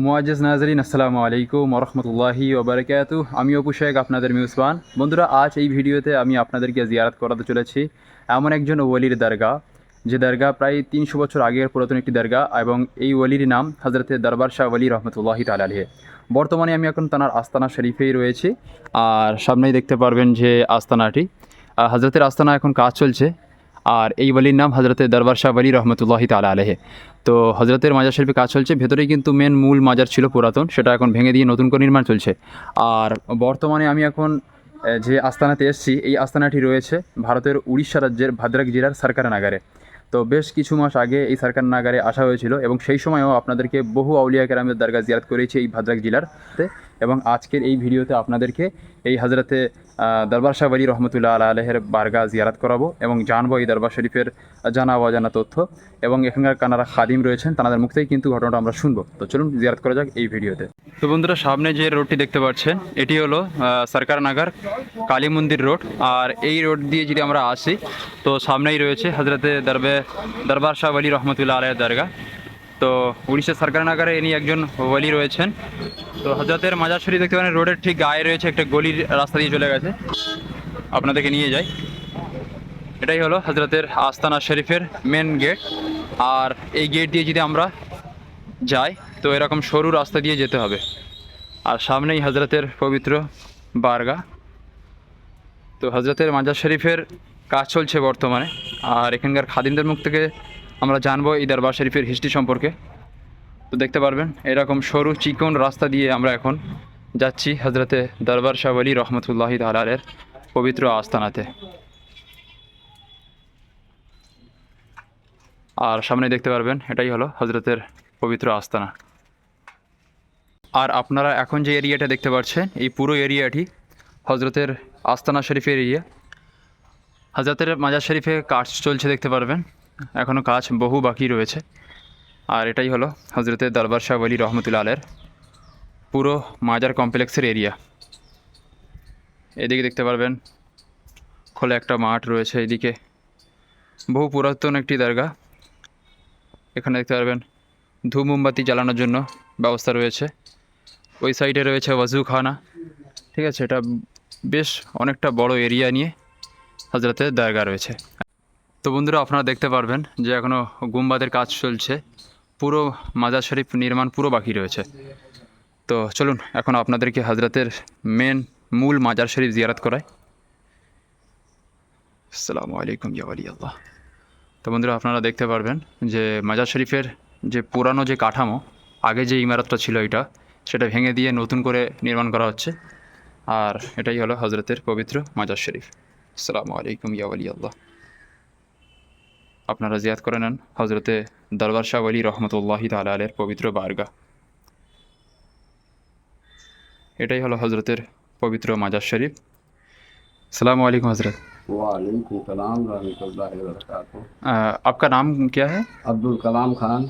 মুআজ্জিজ নাজরিন, আসসালামু আলাইকুম ওয়া রাহমাতুল্লাহি ওয়া বারাকাতুহু। আমি অপু শেখ, আপনাদের মেজবান। বন্ধুরা, আজ এই ভিডিওতে আমি আপনাদেরকে জিয়ারত করাতে চলেছি এমন একজন ওলির দরগা, যে দরগা প্রায় ৩০০ বছর আগের পুরাতন একটি দরগা, এবং এই ওলির নাম হজরতে দরবার শাহ ওলি রহমতুল্লাহি তাআলা আলাইহি। বর্তমানে আমি এখন তানার আস্তানা শরীফেই রয়েছি, আর সামনেই দেখতে পারবেন যে আস্তানাটি, হজরতের আস্তানা এখন কাজ চলছে। আর এই ওলির নাম হজরতে দরবার শাহ ওলি রহমতুল্লাহি তাআলা আলাইহি। তো হজরতের মাজার শরীফে কাজ চলছে। ভেতরেই কিন্তু মেন মূল মাজার ছিল পুরাতন, সেটা এখন ভেঙে দিয়ে নতুন করে নির্মাণ চলছে। আর বর্তমানে আমি এখন যে আস্তানাতে এসেছি, এই আস্তানাটি রয়েছে ভারতের উড়িষ্যা রাজ্যের ভদ্রাক জেলার সরকার নাগারে। তো বেশ কিছু মাস আগে এই সরকার নাগারে আসা হয়েছিল, এবং সেই সময়ও আপনাদেরকে বহু আউলিয়া কেরামের দরগা জিয়ারত করেছি এই ভদ্রাক জেলারতে। এবং আজকের এই ভিডিওতে আপনাদেরকে এই হজরতে দরবার শাহ ওলি রহমতুল্লাহ আলাইহির বারগা জিয়ারত করাবো, এবং জানবো এই দরবার শরীফের জানা অজানা তথ্য, এবং এখানকার কানারা খাদিম রয়েছেন, তাদের মুখ থেকেই কিন্তু ঘটনাটা আমরা শুনবো। তো চলুন জিয়ারত করা যাক এই ভিডিওতে। তো বন্ধুরা, সামনে যে রোডটি দেখতে পাচ্ছেন, এটি হলো সরকার নাগার কালী মন্দির রোড। আর এই রোড দিয়ে যদি আমরা আসি, তো সামনেই রয়েছে হজরতে দরবার শাহ ওলি রহমতুল্লাহ আলাইহির দরগা। তো উড়িষ্যা সরকার নাগারে ইনি একজন ওলি রয়েছেন। তো হজরতের মাজার শরীফ দেখতে পারেন, রোডের ঠিক গায়ে রয়েছে একটা গলির রাস্তা দিয়ে চলে গেছে, আপনাদেরকে নিয়ে যাই। এটাই হলো হজরতের আস্তানা শরীফের মেন গেট। আর এই গেট দিয়ে যদি আমরা যাই, তো এরকম সরু রাস্তা দিয়ে যেতে হবে। আর সামনেই হজরতের পবিত্র বারগা। তো হজরতের মাজার শরীফের কাজ চলছে বর্তমানে, আর এখানকার খাদিমদের মুখ থেকে আমরা জানবো এই দরবার শরীফের হিস্ট্রি সম্পর্কে। তো দেখতে পারবেন এরকম সরু চিকন রাস্তা দিয়ে আমরা এখন যাচ্ছি হজরতে দরবার শাহ ওলি রহমতুল্লাহি তাআলা আলাইহির পবিত্র আস্তানাতে। আর সামনে দেখতে পারবেন এটাই হলো হজরতের পবিত্র আস্তানা। আর আপনারা এখন যে এরিয়াটা দেখতে পাচ্ছেন, এই পুরো এরিয়াটি হজরতের আস্তানা শরীফের এরিয়া। হজরতের মাজার শরীফে কাজ চলছে দেখতে পারবেন, এখনও কাজ বহু বাকি রয়েছে। আর এটাই হলো হজরতের দরবার শাহ ওলি রহমতুল্লাহ আলাইহির পুরো মাজার কমপ্লেক্সের এরিয়া। এদিকে দেখতে পারবেন খোলা একটা মাঠ রয়েছে, এদিকে বহু পুরাতন একটি দরগা। এখানে দেখতে পারবেন ধূপ মোমবাতি জ্বালানোর জন্য ব্যবস্থা রয়েছে। ওই সাইডে রয়েছে ওয়াজুখানা। ঠিক আছে, এটা বেশ অনেকটা বড় এরিয়া নিয়ে হজরতের দরগা রয়েছে। তো বন্ধুরা, আপনারা দেখতে পারবেন যে এখনও গুম্বাদের কাজ চলছে, পুরো মাজার শরীফ নির্মাণ পুরো বাকি রয়েছে। তো চলুন এখন আপনাদেরকে হজরতের মূল মাজার শরীফ জিয়ারত করাই। আসসালামু আলাইকুম ইয়া ওলি আল্লাহ। তো বন্ধুরা, আপনারা দেখতে পারবেন যে মাজার শরীফের যে পুরানো যে কাঠামো, আগে যে ইমারতটা ছিল এটা, সেটা ভেঙে দিয়ে নতুন করে নির্মাণ করা হচ্ছে। আর এটাই হলো হজরতের পবিত্র মাজার শরীফ। আসসালামু আলাইকুম ইয়া ওলি আল্লাহ। আপনারা জিয়ারত করে নেন হজরতে দরবার শাহ ওলি রহমতুল্লাহি তাআলা আলাইহির পবিত্র বারগা। এটাই হলো হজরতের পবিত্র মাজার শরীফ। আসসালামু আলাইকুম হজরত। वालेकुम सलाम रहमतुल्लाहि व बरकातुहू। आपका नाम क्या है? अब्दुल कलाम खान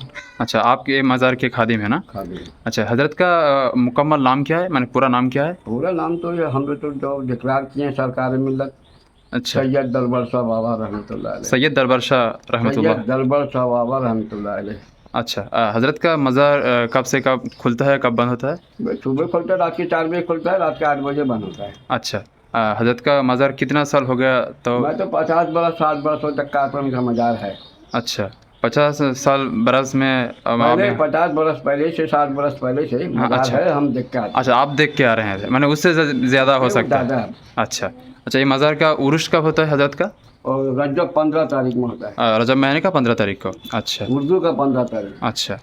अच्छा, आपके मज़ार के खादिम है ना? खादिम। अच्छा, हजरत का मुकम्मल नाम क्या है, माने पूरा नाम क्या है? पूरा नाम तो ये हम तो जो डिक्लेयर किए हैं सरकार मिल्लत, अच्छा, सैयद दरबार शाह बाबा रहमतुल्लाह अलैह। सैयद दरबार शाह रहमतुल्लाह। सैयद दरबार शाह बाबा रहमतुल्लाह अलैह। अच्छा, हजरत का मज़ार कब से कब खुलता है, कब बंद होता है? सुबह खुलता है, रात के 4 बजे खुलता है, रात के 8 बजे बंद होता है। अच्छा, हजरत का मज़ार कितना साल हो गया? तो मैं तो 50 बरस 60 बरसों तक का का मजार है। अच्छा, 50 साल बरस में पहले 50 बरस पहले से 60 बरस पहले से मजार अच्छा। है, हम देख के आते हैं। अच्छा, आप देख के आ रहे हैं, माने उससे ज़्यादा हो सकता है। ज़्यादा। अच्छा अच्छा, ये मज़ार का उर्स कब होता है हजरत का? और रजब 15 तारीख में होता है, रजब महीने का 15 तारीख को। अच्छा उर्दू का 15 तारीख। अच्छा,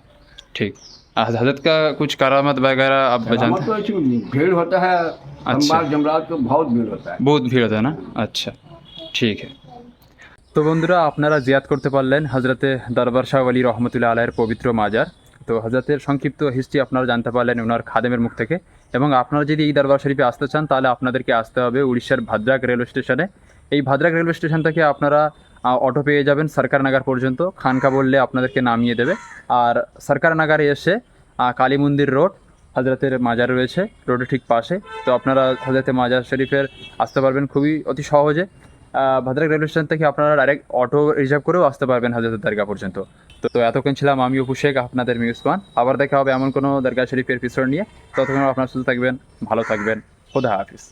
ठीक। हजरत का कुछ करामत वगैरह आप जानते हैं? तो ऐसी भीड़ होता है, सोमवार जमरात को बहुत भीड़ होता है। बहुत ভিড় হতো না? আচ্ছা, ঠিক আছে। তো বন্ধুরা, আপনারা জিয়ারত করতে পারলেন হজরতে দরবার শাহ ওলি রহমতুল্লাহ আলাইহির পবিত্র মাজার। তো হজরতের সংক্ষিপ্ত হিস্ট্রি আপনারা জানতে পারলেন ওনার খাদেমের মুখ থেকে। এবং আপনারা যদি এই দরবার শরীফে আসতে চান, তাহলে আপনাদেরকে আসতে হবে উড়িষ্যার ভদ্রাক রেলওয়ে স্টেশনে। এই ভদ্রাক রেলওয়ে স্টেশন থেকে আপনারা অটো পেয়ে যাবেন সরকার নাগার পর্যন্ত। খানকা বললে আপনাদেরকে নামিয়ে দেবে। আর সরকার নাগারে এসে কালী মন্দির রোড, হজরতের মাজার রয়েছে রোডের ঠিক পাশে। তো আপনারা হজরতে মাজার শরীফের আসতে পারবেন খুবই অতি সহজে। ভদ্রক রেলওয়ে স্টেশন থেকে আপনারা ডাইরেক্ট অটো রিজার্ভ করেও আসতে পারবেন হাজরতের দরগা পর্যন্ত। তো এতক্ষণ ছিলাম আমি অপু শেখ, আপনাদের মিউজবান। আবার দেখা হবে এমন কোনো দরগা শরীফের এপিসোড নিয়ে। ততক্ষণ আপনারা সুস্থ থাকবেন, ভালো থাকবেন। খোদা হাফিজ।